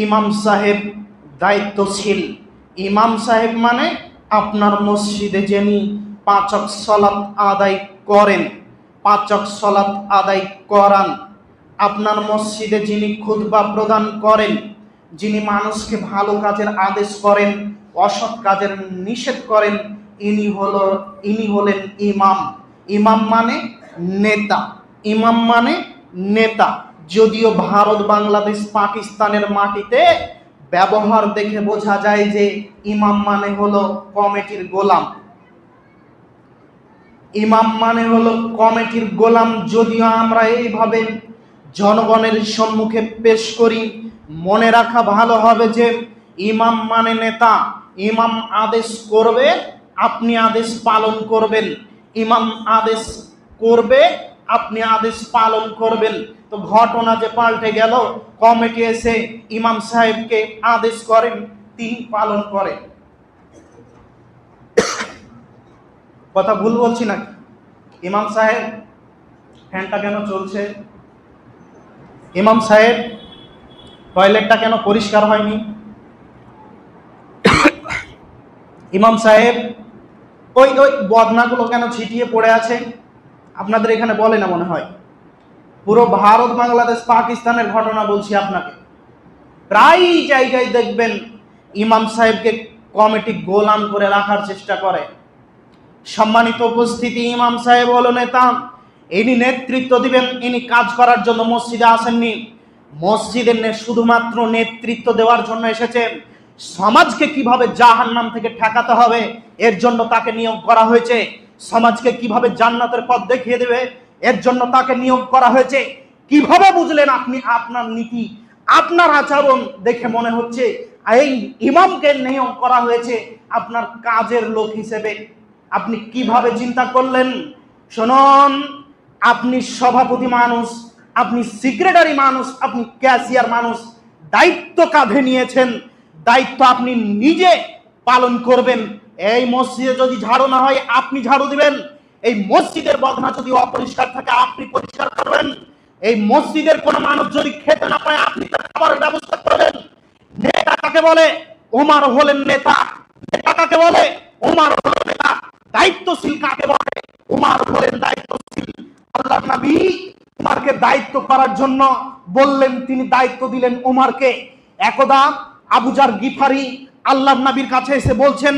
ইমাম সাহেব দায়িত্বশীল। ইমাম সাহেব মানে আপনার মসজিদে যিনি 5 ওয়াক্ত সালাত আদায় করেন, 5 ওয়াক্ত সালাত আদায় করান। আপনার মসজিদে যিনি খুতবা প্রদান করেন, যিনি মানুষকে ভালো কাজের আদেশ করেন, অসৎ কাজের নিষেধ করেন, ইনি হলেন ইমাম। ইমাম মানে নেতা। ইমাম মানে নেতা। যদিও ভারত, বাংলাদেশ, পাকিস্তানের মাটিতে ব্যবহার দেখে বোঝা যায় যে ইমাম মানে হলো কমিটির গোলাম। ইমাম মানে হলো কমিটির গোলাম। যদিও আমরা এইভাবে জনগণের সম্মুখে পেশ করি, মনে রাখা ভালো হবে যে ইমাম মানে নেতা। ইমাম আদেশ করবে, আপনি আদেশ পালন করবেন। ইমাম আদেশ করবে, আপনি আদেশ পালন করবেন। তো ঘটনা যে পাল্টে গেল, কমিটি এসে ইমাম সাহেবকে আদেশ করেন, তিনি পালন করেন। কথা ভুল বলছি নাকি? ইমাম সাহেব ফ্যানটা কেন চলছে? ইমাম সাহেব টয়লেটটা কেন পরিষ্কার হয়নি? ইমাম সাহেব ওই বদনাগুলো কেন ছিটিয়ে পড়ে আছে? আপনাদের এখানে বলে না মনে হয়? পুরো ভারত, বাংলাদেশ, পাকিস্তানের ঘটনা বলছি আপনাকে। প্রায় জায়গায় দেখবেন ইমাম সাহেবকে কমিটি গোলাম করে রাখার চেষ্টা করে। সম্মানিত উপস্থিতি, ইমাম সাহেব হলো নেতা। ইনি নেতৃত্ব দিবেন। ইনি কাজ করার জন্য মসজিদে আসেননি। মসজিদে শুধুমাত্র নেতৃত্ব দেওয়ার জন্য এসেছেন। সমাজকে কিভাবে জাহান্নাম থেকে ঠেকাতে হবে এর জন্য তাকে নিয়োগ করা হয়েছে। সমাজকে কিভাবে জান্নাতের পথ দেখিয়ে দেবে এর জন্য তাকে নিয়োগ করা হয়েছে। কিভাবে বুঝলেন আপনি? আপনার নীতি, আপনার আচরণ দেখে মনে হচ্ছে এই ইমামকে নিয়োগ করা হয়েছে আপনার কাজের লোক হিসেবে। আপনি কিভাবে চিন্তা করলেন? শুনুন, আপনি সভাপতি মানুষ, আপনি সেক্রেটারি মানুষ, আপনি ক্যাশিয়ার মানুষ, দায়িত্ব কাঁধে নিয়েছেন। দায়িত্ব আপনি নিজে পালন করবেন। এই মসজিদে যদি ঝাড়ু না হয় আপনি ঝাড়ু দিবেন। এই মসজিদের বদনা যদি অপরিষ্কার থাকে আপনি পরিষ্কার করবেন। এই মসজিদের কোনো মানুষ যদি খেতে না পায় আপনি তার খাবারের ব্যবস্থা করবেন। নেতা কাকে বলে? ওমর হলেন নেতা। নেতা কাকে বলে? ওমর হলেন নেতা। দায়িত্বশীল কাকে বলে? ওমর হলেন দায়িত্বশীল। আল্লাহর নবী ওমরকে দায়িত্ব করার জন্য বললেন, তিনি দায়িত্ব দিলেন ওমরকে। একদা আবু জার গিফারি আল্লাহর নবীর কাছে এসে বলছেন,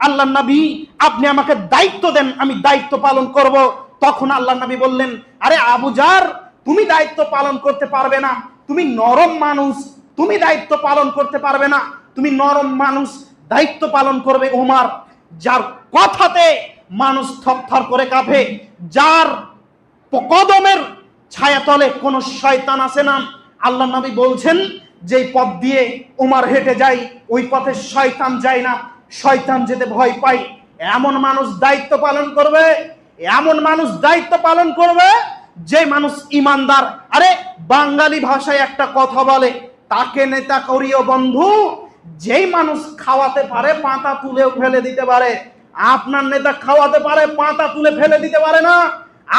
আল্লাহর নবী আপনি আমাকে দায়িত্ব দেন, আমি দায়িত্ব পালন করব। তখন আল্লাহর নবী বললেন, আরে আবু জার, তুমি দায়িত্ব পালন করতে পারবে না, তুমি নরম মানুষ, তুমি দায়িত্ব পালন করতে পারবে না, তুমি নরম মানুষ, দায়িত্ব পালন করবে ওমর। যার কথাতে মানুষ থরথর করে কাঁপে, যার কদমের ছায়াতলে কোনো শয়তান আসে না। আল্লাহর নবী বলছেন, যেই পথ দিয়ে ওমর হেঁটে যায় ওই পথে শয়তান যায় না, শয়তান যেতে ভয় পায়। এমন মানুষ দায়িত্ব পালন করবে, এমন মানুষ দায়িত্ব পালন করবে যে মানুষ ইমানদার। আরে বাঙালি ভাষায় একটা কথা বলে, তাকে নেতা করিও বন্ধু যেই মানুষ খাওয়াতে পারে পাতা তুলেও ফেলে দিতে পারে। আপনার নেতা খাওয়াতে পারে, পাতা তুলে ফেলে দিতে পারে না।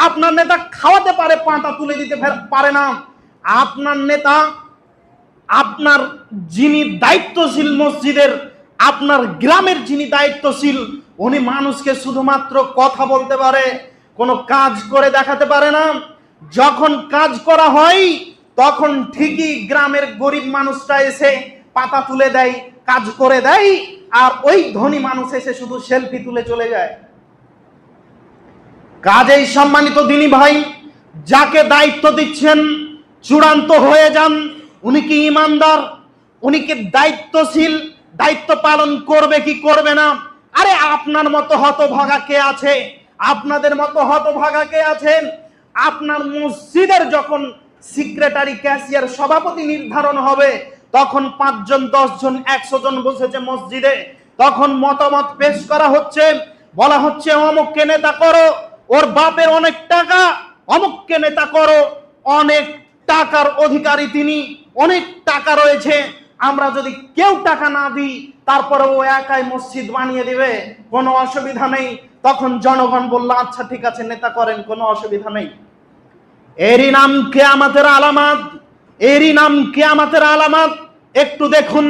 আপনার নেতা খাওয়াতে পারে, পাতা তুলে দিতে পারে না। আপনার নেতা, আপনার যিনি দায়িত্বশীল মসজিদের, আপনার গ্রামের যিনি দায়িত্বশীল, উনি মানুষকে শুধুমাত্র কথা বলতে পারে, কোনো কাজ করে দেখাতে পারে না। যখন কাজ করা হয় তখন ঠিকই গ্রামের গরিব মানুষটা এসে পাতা তুলে দেয়, কাজ করে দেয়, আর ওই ধনী মানুষ এসে শুধু সেলফি তুলে চলে যায়। কাজেই সম্মানিত দিনী ভাই, যাকে দায়িত্ব দিচ্ছেন চূড়ান্ত হয়ে যান। উনি কি ইমানদার? উনি কি দায়িত্বশীল? দায়িত্ব পালন করবে কি করবে না? আরে আপনার মতো হতভাগা কে আছে? আপনাদের মতো হতভাগা কে আছেন? আপনার মসজিদের যখন সেক্রেটারি, ক্যাশিয়ার, সভাপতি নির্ধারণ হবে তখন 5 জন, 10 জন, 100 জন বসেছে মসজিদে, তখন মতামত পেশ করা হচ্ছে, বলা হচ্ছে অমুককে নেতা করো, ওর বাপের অনেক টাকা, অমুককে নেতা করো, অনেক টাকার অধিকারী তিনি, অনেক টাকা রয়েছে, আমরা যদি কেউ টাকা না দিই তারপরে ও একাই মসজিদ বানিয়ে দিবে, কোনো অসুবিধা নেই। তখন জনগণ বলল, আচ্ছা ঠিক আছে নেতা করেন, কোনো অসুবিধা নেই। এরই নাম কিয়ামতের আলামত, এরই নাম কিয়ামতের আলামত। একটু দেখুন